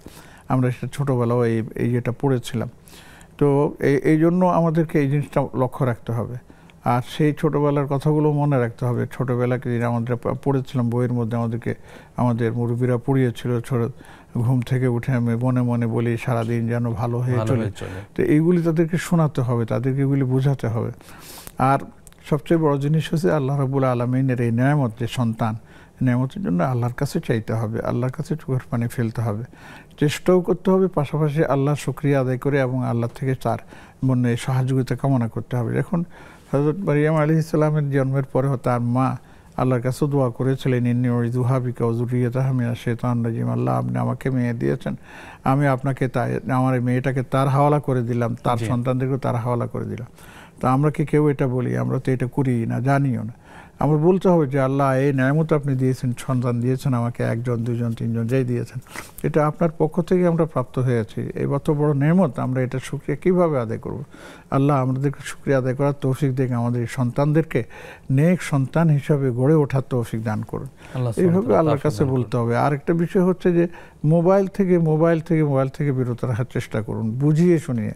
আমরা সেটা ছোটোবেলাও এই যেটা পড়েছিলাম। তো এই জন্য আমাদেরকে এই জিনিসটা লক্ষ্য রাখতে হবে। আর সেই ছোটোবেলার কথাগুলো মনে রাখতে হবে। ছোটোবেলাকে আমাদের পড়েছিলাম বইয়ের মধ্যে, আমাদের মুরব্বীরা পড়িয়েছিল, ঘুম থেকে উঠে আমি মনে মনে বলি সারাদিন যেন ভালো হয়ে চলে। তো এইগুলি তাদেরকে শোনাতে হবে, তাদেরকে এগুলি বোঝাতে হবে। আর সবচেয়ে বড় জিনিস হচ্ছে আল্লাহ রাব্বুল আলামিনের এই নেয়ামত, যে সন্তান, নেয়ামতের জন্য আল্লাহর কাছে চাইতে হবে, আল্লাহর কাছে চোখের পানি ফেলতে হবে, চেষ্টাও করতে হবে, পাশাপাশি আল্লাহর শুকরিয়া আদায় করে এবং আল্লাহ থেকে তার মনে সহযোগিতা কামনা করতে হবে। এখন হযরত মারিয়াম আলাইহিস সালামের জন্মের পরে তার মা আল্লাহর কাছে দোয়া করেছিলেন, ইন্নী উযুযুহা বিকা ওয়া যুররিয়াতাহা মিনাশ শাইতানির রাজিম। আল্লাহ, আপনি আমাকে মেয়ে দিয়েছেন, আমি আপনাকে আমার মেয়েটাকে তার হাওয়ালা করে দিলাম, তার সন্তানদেরকে তার হাওয়ালা করে দিলাম। তা আমরা কি কেউ এটা বলি? আমরা তো এটা করি না, জানিও না। আমরা বলতে হবে যে আল্লাহ, এই নেয়ামত আপনি দিয়েছেন, সন্তান দিয়েছেন আমাকে, 1 জন 2 জন 3 জন যেই দিয়েছেন, এটা আপনার পক্ষ থেকে আমরা প্রাপ্ত হয়েছি। এই কত বড় নেয়ামত, আমরা এটা শুকরিয়া কীভাবে আদায় করব? আল্লাহ আমাদেরকে শুকরিয়া আদায় করার তৌফিক দেখে আমাদের সন্তানদেরকে নেক সন্তান হিসাবে গড়ে ওঠার তৌফিক দান করুন। এইভাবে আল্লাহর কাছে বলতে হবে। আরেকটা বিষয় হচ্ছে যে মোবাইল থেকে বিরত রাখার চেষ্টা করুন, বুঝিয়ে শুনিয়ে।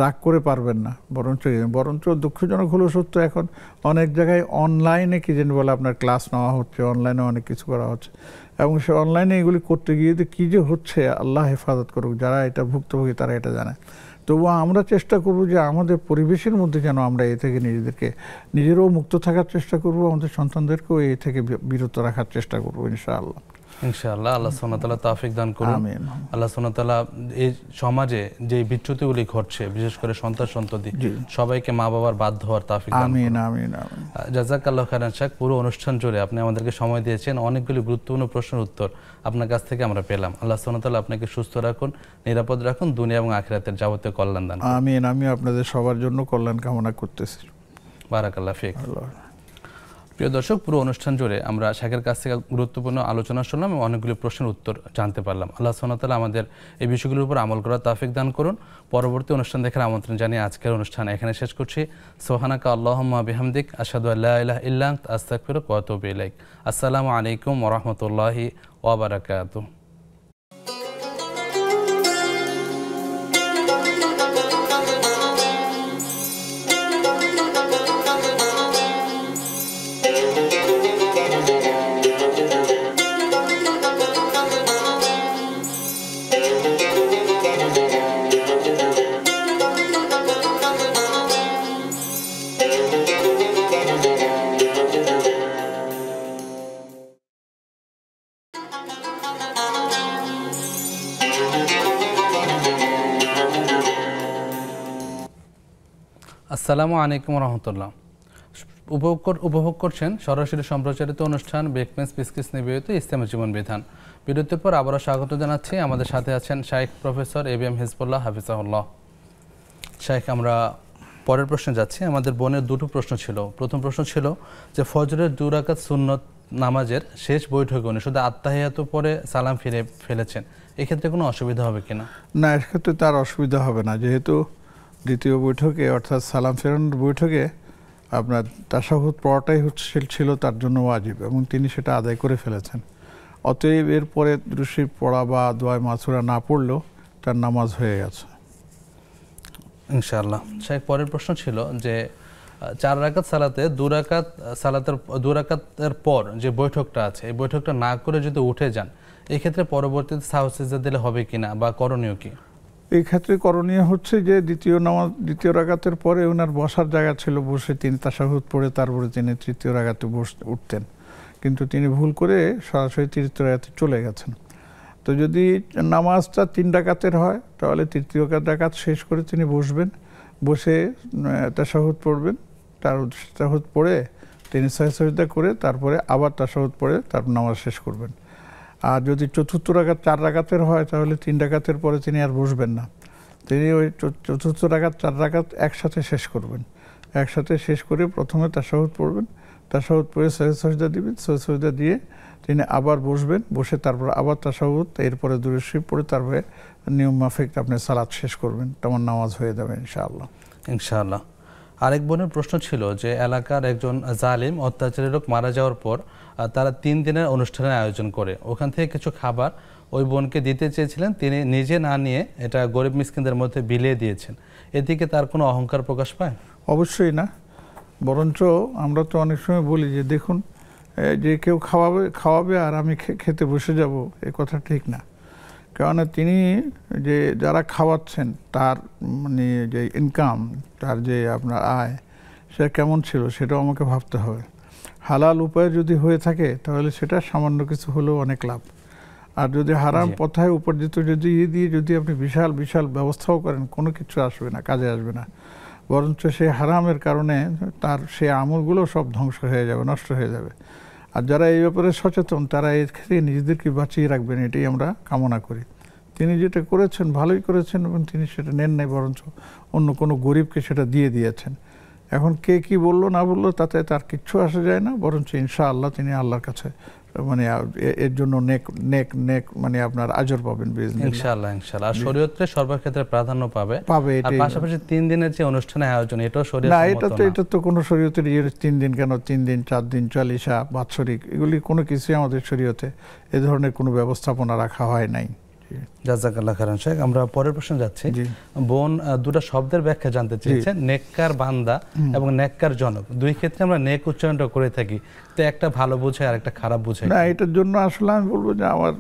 রাগ করে পারবেন না, বরঞ্চ দুঃখজনক হলো সত্য, এখন অনেক জায়গায় অনলাইনে কি যেন বলে আপনার ক্লাস নেওয়া হচ্ছে, অনলাইনে অনেক কিছু করা হচ্ছে, এবং সে অনলাইনে এগুলি করতে গিয়ে কী যে হচ্ছে, আল্লাহ হেফাজত করুক, যারা এটা ভুক্তভোগী তারা এটা জানে। তবুও আমরা চেষ্টা করব যে আমাদের পরিবেশের মধ্যে যেন আমরা এ থেকে নিজেরাও মুক্ত থাকার চেষ্টা করব, আমাদের সন্তানদেরকেও এ থেকে বিরত রাখার চেষ্টা করবো ইনশাআল্লাহ। ইনশাআল্লাহ। আল্লাহ সুবহানাহু ওয়া তাআলা তৌফিক দান করুন। আল্লাহ সুবহানাহু ওয়া তাআলা এই সমাজে যে বিচ্যুতিগুলি ঘটছে, বিশেষ করে সন্ততি, সবাইকে মা বাবার বাধ্য হওয়ার তৌফিক দান করুন। আমিন আমিন আমিন। জাযাকাল্লাহু খাইরান শাক। পুরো অনুষ্ঠান জুড়ে আপনি আমাদেরকে সময় দিয়েছেন, অনেকগুলি গুরুত্বপূর্ণ প্রশ্নের উত্তর আপনার কাছ থেকে আমরা পেলাম। আল্লাহ সুবহানাহু ওয়া তাআলা আপনাকে সুস্থ রাখুন, নিরাপদ রাখুন, দুনিয়া এবং আখিরাতের যাবতীয় কল্যাণ দান করুন। আমিন। আমি আপনাদের সবার জন্য কল্যাণ কামনা করতেছি। বারাকাল্লাহ ফিক। প্রিয় দর্শক, পুরো অনুষ্ঠান জুড়ে আমরা শাকের কাছ থেকে গুরুত্বপূর্ণ আলোচনা শুনলাম এবং অনেকগুলো প্রশ্নের উত্তর জানতে পারলাম। আল্লাহ সুবহানাহু ওয়া তাআলা আমাদের এই বিষয়গুলোর উপর আমল করার তৌফিক দান করুন। পরবর্তী অনুষ্ঠান দেখার আমন্ত্রণ জানিয়ে আজকের অনুষ্ঠান এখানে শেষ করছি। সুবহানাকা আল্লাহুম্মা বিহামদিক, আশহাদু আল্লা ইলাহা ইল্লা আনতা, আস্তাগফিরুকা ওয়া আতুবু ইলাইক। আসসালামু আলাইকুম ওয়া রাহমাতুল্লাহি ওয়া বারাকাতুহু। আসসালামু আলাইকুম রহমতুল্লাহ। উপভোগ করছেন সরাসরি সম্প্রচারিত অনুষ্ঠান ব্রেকবেঞ্চ পিস নিবেদিত ইসলামী জীবন বিধান। বিরতির পর আবারও স্বাগত জানাচ্ছি। আমাদের সাথে আছেন শাইখ প্রফেসর এবিএম হিজবুল্লাহ হাফিজাহুল্লাহ। শাইখ, আমরা পরের প্রশ্নে যাচ্ছি। আমাদের বোনের দুটো প্রশ্ন ছিল। প্রথম প্রশ্ন ছিল যে ফজরের 2 রাকাত সুন্নত নামাজের শেষ বৈঠকে উনি শুধু আত্তাহিয়াত পরে সালাম ফিরে ফেলেছেন, এক্ষেত্রে কোনো অসুবিধা হবে কিনা? না, এক্ষেত্রে তার অসুবিধা হবে না, যেহেতু দ্বিতীয় বৈঠকে অর্থাৎ সালাম ফেরানোর বৈঠকে আপনার তাশাহুদ পড়াটাই ছিল তার জন্য ওয়াজিব এবং তিনি সেটা আদায় করে ফেলেছেন। অতএব এরপরে দুরূদ শরীফ পড়া বা দোয়ায়ে মাসুরা না পড়লেও তার নামাজ হয়ে গেছে ইনশাআল্লাহ। শেখ, পরের প্রশ্ন ছিল যে 4 রাকাত সালাতে 2 রাকাতের পর যে বৈঠকটা আছে, এই বৈঠকটা না করে যদি উঠে যান, এই ক্ষেত্রে পরবর্তীতে সাহু সিজদা দিলে হবে কিনা বা করণীয় কি? এই ক্ষেত্রে করণীয় হচ্ছে যে দ্বিতীয় রাকাতের পরে ওনার বসার জায়গা ছিল, বসে তিনি তাশাহুদ পড়ে তারপরে তিনি তৃতীয় রাকাতে উঠতেন, কিন্তু তিনি ভুল করে সরাসরি তৃতীয় রাকাতে চলে গেছেন। তো যদি নামাজটা 3 রাকাতের হয় তাহলে তৃতীয় রাকাত শেষ করে তিনি বসবেন, বসে তাশাহুদ পড়বেন, তাশাহুদ পড়ে তিনি সাজদা করে তারপরে আবার তাশাহুদ পড়ে তারপর নামাজ শেষ করবেন। আর যদি চতুর্থ রাকাত 4 রাকাতের হয় তাহলে 3 রাকাতের পরে তিনি আর বসবেন না, তিনি ওই চতুর্থ রাকাত 4 রাকাত একসাথে শেষ করবেন। একসাথে শেষ করে প্রথমে তাশাহুদ পড়বেন, তাশাহুদ পড়ে সাজদা দিবেন, সাজদা দিয়ে তিনি আবার বসবেন, বসে তারপর আবার তাশাহুদ, এরপরে দুরূদ শরীফ পড়ে তারপরে নিয়ম মাফিক আপনি সালাত শেষ করবেন, তেমন নামাজ হয়ে যাবে ইনশাআল্লাহ। ইনশাআল্লাহ। আরেক বোনের প্রশ্ন ছিল যে এলাকার একজন জালিম অত্যাচারী লোক মারা যাওয়ার পর তারা 3 দিনের অনুষ্ঠানের আয়োজন করে, ওখান থেকে কিছু খাবার ওই বোনকে দিতে চেয়েছিলেন, তিনি নিজে না নিয়ে এটা গরিব মিসকিনদের মধ্যে বিলিয়ে দিয়েছেন, এদিকে তার কোনো অহংকার প্রকাশ পায়? অবশ্যই না, বরঞ্চ আমরা তো অনেক সময় বলি যে দেখুন, যে কেউ খাওয়াবে আর আমি খেতে বসে যাব, এ কথা ঠিক না। কেননা তিনি যে যারা খাওয়াচ্ছেন তার মানে যে ইনকাম, তার যে আপনার আয়, সে কেমন ছিল সেটাও আমাকে ভাবতে হবে। হালাল উপায়ে যদি হয়ে থাকে তাহলে সেটা সামান্য কিছু হলেও অনেক লাভ। আর যদি হারাম পথায় উপার্জিত যদি দিয়ে যদি আপনি বিশাল বিশাল ব্যবস্থাও করেন, কোনো কিছু আসবে না, কাজে আসবে না, বরঞ্চ সেই হারামের কারণে তার সেই আমলগুলো সব ধ্বংস হয়ে যাবে, নষ্ট হয়ে যাবে। আর যারা এই ব্যাপারে সচেতন তারা এর থেকে নিজেদেরকে বাঁচিয়ে রাখবেন, এটাই আমরা কামনা করি। তিনি যেটা করেছেন ভালোই করেছেন এবং তিনি সেটা নেন নাই, বরঞ্চ অন্য কোনো গরিবকে সেটা দিয়ে দিয়েছেন। এখন কে কি বললো না বললো তাতে তার কিচ্ছু আসা যায় না, বরঞ্চ ইনশাআল্লাহ তিনি আল্লাহর কাছে মানে এর জন্য নেক মানে আপনার আজর পাবেন ইনশাআল্লাহ। ইনশাআল্লাহ। আর শরীয়তে সর্বক্ষেত্রে প্রাধান্য পাবে। আর পাশাপাশি 3 দিনের যে অনুষ্ঠানের আয়োজন, এটাও শরীয়ত না, এটা তো কোনো শরীয়তের 3 দিন কেন, 3 দিন 4 দিন চালিশা বাৎসরিক এগুলি কোনো কিছুই আমাদের শরীয়তে এ ধরনের কোনো ব্যবস্থাপনা রাখা হয় নাই। জাযাকাল্লাহ খাইরান শেখ। আমরা পরের প্রশ্ন যাচ্ছি। বোন দুটো শব্দের ব্যাখ্যা জানতে চেয়েছেন, নেককার বান্দা এবং নেককার জনক, দুই ক্ষেত্রে আমরা নেক উচ্চারণটা করে থাকি, তো একটা ভালো বোঝায় আর একটা খারাপ বোঝায়। না, এটার জন্য আসলে আমি বলবো যে আমার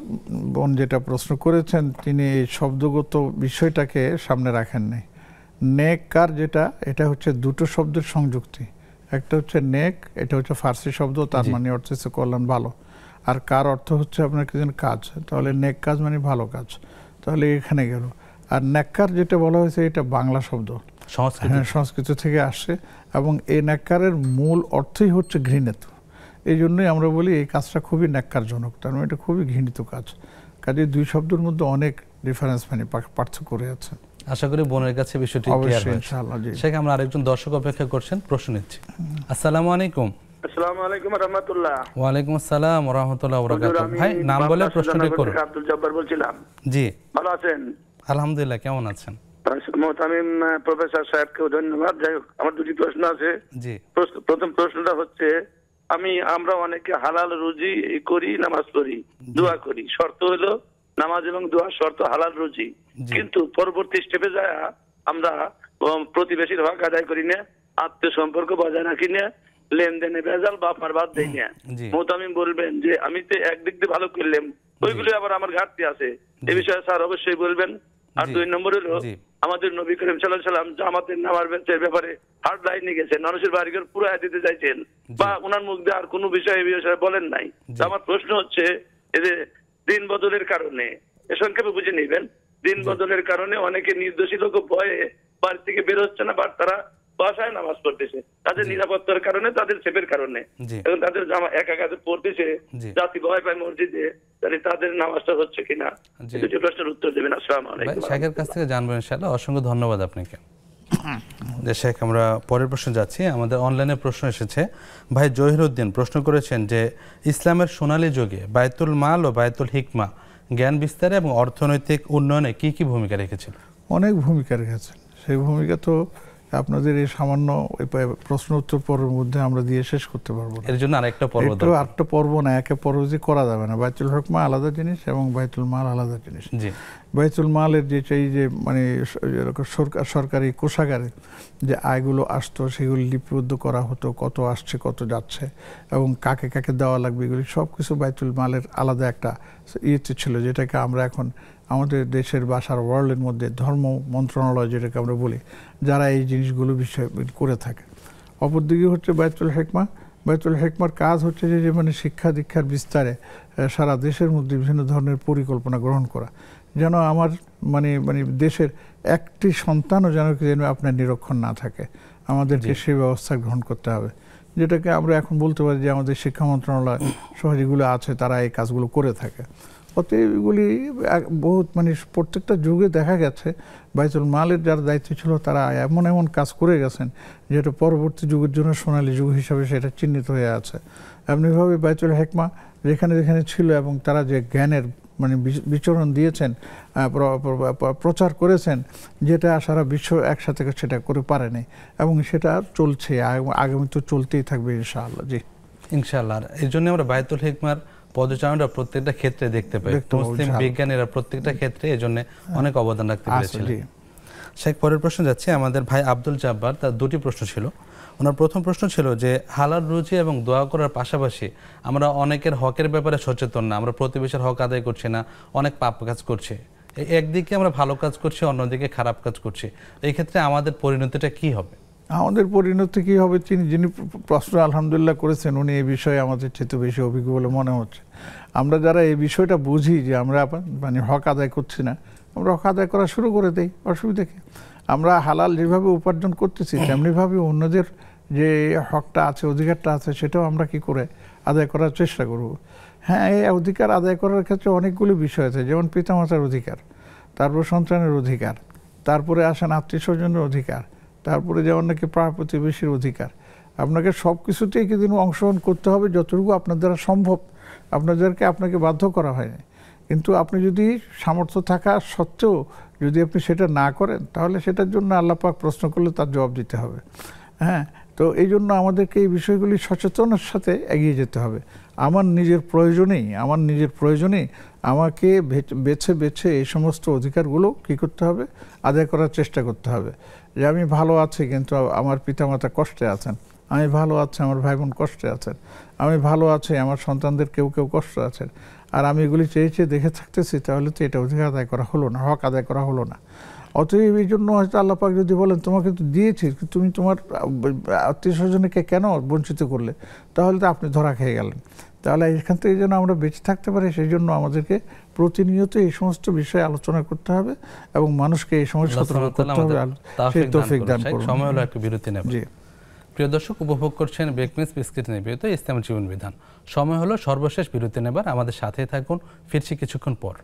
বোন যেটা প্রশ্ন করেছেন তিনি এই শব্দগত বিষয়টাকে সামনে রাখেন নাই। নেককার যেটা, এটা হচ্ছে দুটো শব্দের সংযুক্তি, একটা হচ্ছে নেক, এটা হচ্ছে ফার্সি শব্দ, তার মানে অর্থ হচ্ছে কল্যাণ, ভালো, আর কার অর্থ হচ্ছে আপনার কি কাজ, তাহলে নেক কাজ মানে ভালো কাজ, তাহলে এখানে গেল। আর নেককার যেটা বলা হয়েছে এটা বাংলা শব্দ, সংস্কৃত থেকে আসছে, এবং এই নেককারের মূল অর্থই হচ্ছে ঘৃণিত। এই জন্যই আমরা বলি এই কাজটা খুবই নেককারজনক, তার মানে এটা খুবই ঘৃণিত কাজ। কাজে দুই শব্দের মধ্যে অনেক ডিফারেন্স মানে পার্থক্য রয়েছে। আশা করি বোনের কাছে বিষয়টি ক্লিয়ার হয়েছে ইনশাআল্লাহ। শেখ, আমরা আরেকজন দর্শক অপেক্ষা করছেন, প্রশ্ন নিচ্ছি। আসসালামু আলাইকুম। আসসালামু আলাইকুম ওয়া রাহমাতুল্লাহ। ওয়া আলাইকুম আসসালাম ওয়া রাহমাতুল্লাহি ওয়া বারাকাতুহু। ভাই নাম বলে প্রশ্নটি করুন। আব্দুল জব্বার বলছিলাম। জি, ভালো আছেন? আলহামদুলিল্লাহ, কেমন আছেন? মোহতামিম প্রফেসর সাহেবকে ধন্যবাদ। যাই হোক, আমার দুটি প্রশ্ন আছে। জি, প্রথম প্রশ্নটা হচ্ছে, আমরা অনেকে হালাল রুজি করি, নামাজ পড়ি, দোয়া করি, শর্ত হলো নামাজ এবং দোয়ার শর্ত হালাল রুজি, কিন্তু পরবর্তী স্টেপে যায় আমরা প্রতিবেশীর হক আদায় করি না, আত্মীয় সম্পর্ক বজায় রাখি না, লেনদেনে ভেজাল বাপ মার বাদ দেই না। মোহতামিম বলবেন যে আমি তো একদিক দিয়ে ভালো করলাম, ওইগুলো আবার আমার ঘাটতি আছে, এ বিষয়ে স্যার অবশ্যই বলবেন। আর 2 নম্বর হলো, আমাদের নবী করিম সাল্লাল্লাহু আলাইহি ওয়াসাল্লাম জামাতের নামার ব্যাপারে হার্ড লাইনে গেছেন, মানুষের বাড়িঘর পুরো দিতে চাইছেন, বা ওনার মুখ দিয়ে আর কোনো বিষয়ে বলেন নাই। আমার প্রশ্ন হচ্ছে, এই যে দিন বদলের কারণে, সংক্ষেপে বুঝে নেবেন, দিন বদলের কারণে অনেকে নির্দোষী লোক ভয়ে বাড়ি থেকে বের হচ্ছে না, বা তারা বাসায় নামাজ পড়তেছে, তাদের নিরাপত্তার কারণে, তাদের সেফের কারণে, এবং তাদের একা কাছে পড়তেছে, জাতি ভয় পায় মসজিদে, তাদের নামাজটা হচ্ছে কিনা, দুটি প্রশ্নের উত্তর দেবেন। আসসালামু আলাইকুম। শেখের কাছ থেকে জানবো ইনশাআল্লাহ। অসংখ্য ধন্যবাদ আপনাকে। শেখ, আমরা পরের প্রশ্ন যাচ্ছি। আমাদের অনলাইনে প্রশ্ন এসেছে, ভাই জহিরুদ্দিন প্রশ্ন করেছেন যে ইসলামের সোনালী যুগে বায়তুল মাল ও বায়তুল হিকমা জ্ঞান বিস্তারে এবং অর্থনৈতিক উন্নয়নে কি কি ভূমিকা রেখেছিল? অনেক ভূমিকা রেখেছেন। সেই ভূমিকা তো আপনাদের এই সামান্য প্রশ্ন উত্তর পর্বের মধ্যে আমরা দিয়ে শেষ করতে পারবো না। এর জন্য আরেকটা পর্ব একটু আরেকটা পর্ব না, একে পর্ব যে করা যাবে না। বাইতুল হিকমা আলাদা জিনিস এবং বাইতুল মাল আলাদা জিনিস। বাইতুল মালের যে চাই যে মানে সরকারি কোষাগারে যে আয়গুলো আসতো সেগুলি লিপিবদ্ধ করা হতো, কত আসছে কত যাচ্ছে এবং কাকে কাকে দেওয়া লাগবে, এগুলি সব কিছু বাইতুল মালের আলাদা একটা ইয়েতে ছিল, যেটাকে আমরা এখন আমাদের দেশের বা সারা ওয়ার্ল্ডের মধ্যে ধর্ম মন্ত্রণালয় যেটাকে আমরা বলি, যারা এই জিনিসগুলো বিষয় করে থাকে। অপরদিকে হচ্ছে বাইতুল হিকমা। বাইতুল হিকমার কাজ হচ্ছে যে মানে শিক্ষা দীক্ষার বিস্তারে সারা দেশের মধ্যে বিভিন্ন ধরনের পরিকল্পনা গ্রহণ করা, যেন আমার মানে মানে দেশের একটি সন্তানও যেন আপনার নিরক্ষণ না থাকে, আমাদেরকে সেই ব্যবস্থা গ্রহণ করতে হবে, যেটাকে আমরা এখন বলতে পারি যে আমাদের শিক্ষা মন্ত্রণালয় সহ যেগুলো আছে তারা এই কাজগুলো করে থাকে। অতএব এগুলি বহুত মানে প্রত্যেকটা যুগে দেখা গেছে বাইতুল মালের যার দায়িত্ব ছিল তারা এমন এমন কাজ করে গেছেন যেটা পরবর্তী যুগের জন্য সোনালী যুগ হিসাবে সেটা চিহ্নিত হয়ে আছে। এমনিভাবে বাইতুল হিকমা যেখানে যেখানে ছিল এবং তারা যে জ্ঞানের মানে বিচরণ দিয়েছেন, প্রচার করেছেন, যেটা সারা বিশ্ব একসাথে সেটা করে পারেনি এবং সেটা চলছে, আগামী তো চলতেই থাকবে ইনশাআল্লাহ। জি ইনশাআল্লাহ। এই জন্য আমরা বাইতুল হিকমার পদচারণটা প্রত্যেকটা ক্ষেত্রে দেখতে পাই। মুসলিম বিজ্ঞানীরা প্রত্যেকটা ক্ষেত্রে এই জন্য অনেক অবদান রাখতে পেরেছিলেন। শেখ, পরের প্রশ্ন যাচ্ছে আমাদের ভাই আব্দুল জাব্বার, তার দুটি প্রশ্ন ছিল। ওনার প্রথম প্রশ্ন ছিল যে হালাল রুজি এবং দোয়া করার পাশাপাশি আমরা অনেকের হকের ব্যাপারে সচেতন না, আমরা প্রতিবেশীর হক আদায় করছি না, অনেক পাপ কাজ করছি, একদিকে আমরা ভালো কাজ করছি অন্যদিকে খারাপ কাজ করছি, এই ক্ষেত্রে আমাদের পরিণতিটা কি হবে? আমাদের পরিণতি কি হবে, যিনি প্রশ্ন আলহামদুলিল্লাহ করেছেন উনি এই বিষয়ে আমাদের চেয়ে বেশি অভিজ্ঞ বলে মনে হচ্ছে। আমরা যারা এই বিষয়টা বুঝি যে আমরা মানে হক আদায় করছি না, আমরা হক আদায় করা শুরু করে দেই, অসুবিধা কি? আমরা হালাল যেভাবে উপার্জন করতেছি তেমনিভাবে অন্যদের যে হকটা আছে, অধিকারটা আছে, সেটাও আমরা কি করে আদায় করার চেষ্টা করব। হ্যাঁ, এই অধিকার আদায় করার ক্ষেত্রে অনেকগুলো বিষয় আছে, যেমন পিতামাতার অধিকার, তারপর সন্তানের অধিকার, তারপরে আসেন আত্মীয় স্বজনের অধিকার, তারপরে যেমন নাকি পাড়া প্রতিবেশীর অধিকার। আপনাকে সব কিছুতেই কিন্তু অংশগ্রহণ করতে হবে যতটুকু আপনার দ্বারা সম্ভব। আপনাকে বাধ্য করা হয়নি, কিন্তু আপনি যদি সামর্থ্য থাকা সত্ত্বেও যদি আপনি সেটা না করেন তাহলে সেটার জন্য আল্লাহ পাক প্রশ্ন করলে তার জবাব দিতে হবে। হ্যাঁ, তো এই জন্য আমাদেরকে এই বিষয়গুলি সচেতনের সাথে এগিয়ে যেতে হবে। আমার নিজের প্রয়োজনেই আমাকে বেছে বেছে এই সমস্ত অধিকারগুলো কী করতে হবে, আদায় করার চেষ্টা করতে হবে। যে আমি ভালো আছি কিন্তু আমার পিতামাতা কষ্টে আছেন, আমি ভালো আছি আমার ভাই বোন কষ্টে আছেন, আমি ভালো আছি আমার সন্তানদের কেউ কেউ কষ্ট আছেন, আর আমি এগুলি চেয়ে চেয়ে দেখে থাকতেছি, তাহলে তো এটা অধিকার আদায় করা হলো না, হক আদায় করা হলো না। অতএব এই জন্য হয়তো আল্লাহ পাক যদি বলেন তোমাকে তো দিয়েছি, তুমি তোমার আত্মীয় স্বজনকে কেন বঞ্চিত করলে, তাহলে তো আপনি ধরা খেয়ে গেলেন। তাহলে এখান থেকে যেন আমরা বেঁচে থাকতে পারি সেই জন্য আমাদেরকে প্রতিনিয়ত এই সমস্ত বিষয়ে আলোচনা করতে হবে এবং মানুষকে এই সময় সতর্ক করতে হবে। তৌফিক দান করুন। সময় হলো একটু বিরতি নেব। জি, প্রিয় দর্শক, উপভোগ করছেন বেকমেন্স বিস্কিট নিবেদিত ইসলামী জীবন বিধান। সময় হলো সর্বশেষ বিরতি নেবার, আমাদের সাথেই থাকুন, ফিরছি কিছুক্ষণ পর।